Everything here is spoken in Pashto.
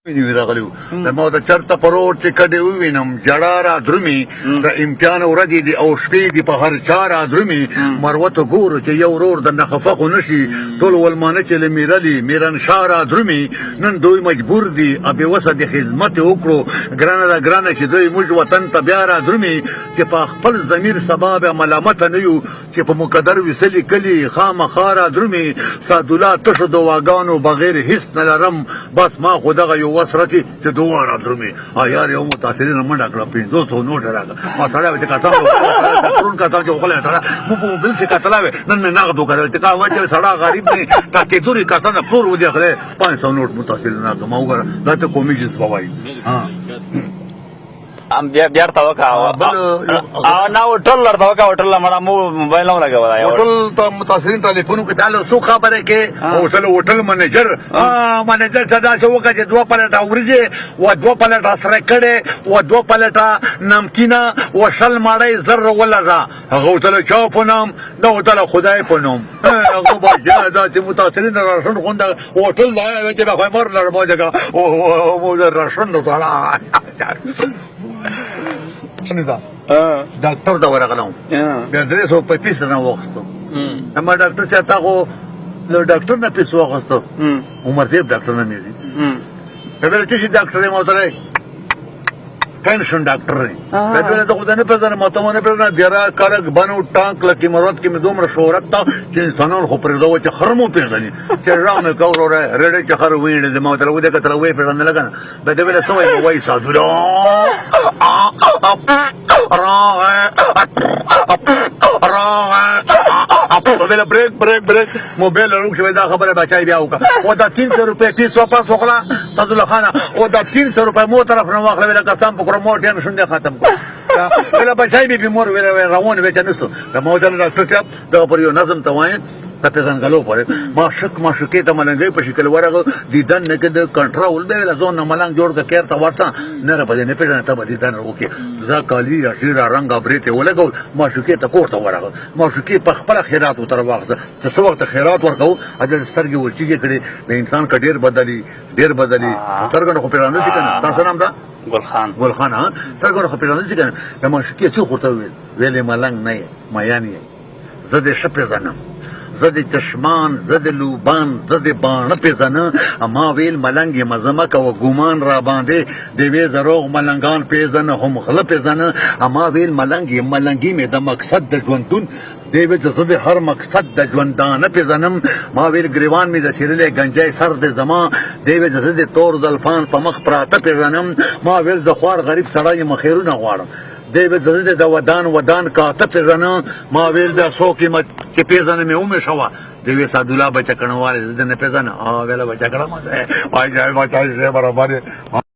راغلو د ما د چرته پروت چې کډې ووینم جړه را درومي د امتحان ورځې دي او شپې دي په هر چا را درومي مروته ګورو چې یو ورور د نخفه خو نشي ټول ولمانه چې له میرلي میرنشاه را درومي نن دوی مجبور دي بېوسه د خدمت وکړو ګرانه ده ګرانه چې دوی موږ وطن ته بیا را درومي چې په خپل ضمیر سبا بیا ملامته نه یو چې په مقدر وسلي کلي خامخا را درومي سعدالله تشو دواګانو بغیر هیڅ نه لرم بس ما خو دغه یو وسرتي چې دوه درومي یار یو متاثرین منډه کړه 500 نوټ راغله ما سره چې کاته ټول کاته چې وکړه سره مو په بل څه کتلاوي نن نه نغد وکړه چې کا وجه سره غریب نه تا کې دوری کاته نه پور ودی خله 500 نوټ متاثرین نه ما وګره دا ته کومي جز بوای ها ام بیا توکا او نا هوټل لر توکا هوټل مړه مو موبایل نو لګا هوټل ته متاثرین ټلیفون کې تعالو سو خبره کې هوټل منیجر منیجر صدا شو وکړه چې دوه پلټه ورځي او دوه پلټه سره کړي او دوه پلټه نمکینه او شل ماړی زر ولغه هغه هوټل چا په نام دا هوټل خدای په نوم هغه باجا دا چې متاثرین راشن غونډه هوټل دا چې په خبر لر موجه او مو راشن تعالی دا ډاکټر دا ورغلم بیا 300 په پیسه نه وغوښتو اما ډاکټر چې تاسو له ډاکټر نه پیسه وغوښتو عمر دې ډاکټر نه دی کله چې ډاکټر یې موتره پنشن ډاکټر دی دا ته خدای نه پېژنه ماته نه پېژنه دیرا کارک بنو ټانک لکه مراد کې مې دومره شهرت تا چې انسانان خو پرې دوه چې خرمو پېژني چې رامه کاوره رډې چې خر ویني د ماته ودې کتل وې پېژنه لګنه به دې ویل سوې وای ساده موبایل بریک موبایل لرو شوی دا خبره بچای بیا وکړه او دا 300 روپے فیس واپس وکړه صدالله خان او دا 300 روپے مو طرف نه واخله ویل قسم په کړم مو ټینشن دې ختم کړ ویل بچای به مور ویل روان وې چې نسو دا موجل ډاکټر صاحب دا پر یو نظم ته وایي ته څنګه پره ما شکې ته ملنګي په شکل ورغه دیدن نه کې د کنټرول به له ځون ملنګ جوړ کا کېر ته ورته نه را پدې نه پیژنه ته به دیدن وکي ځا کالی یا شیر رنگ ابرته ولګو ما شکې ته کوړه ورغه ما شکې په خپل خیرات تر وخت ته څو وخت خیرات ورکو اجل سترګې ورچیږي کړي د انسان کا ډیر بدلی سترګې خو پیژنه دي کنه تاسو نام دا ګلخان ها سترګې خو پیژنه دي کنه ما شکې څو خورته ویلې ملنګ نه ما یاني زه دې شپه زنم زه د چشمان زه د لوبان زه د باڼه پېژنه ما ویل ملنګ یم زه کوه ګمان را باندې د وې زروغ ملنګان پېژنه هم غله پېژنه ما ویل ملنګ یم ملنګي مې د مقصد د ژوندون دی وې زه د هر مقصد د ژوندانه پېژنم ما ویل ګریوان مې د شیرلې گنجای سر د زما دی وې زه د تور زلفان په مخ پراته پېژنم ما ویل زه خوار غریب سړی یم خیرونه غواړم دی به زده د ودان کاته پېژنه ما ویل دا څوک چې پېژنه مې ومې شوه دی وې سعدالله بچه کڼواله زه نه پېژنه ویله بچه کڼه ما وایي بچه برابر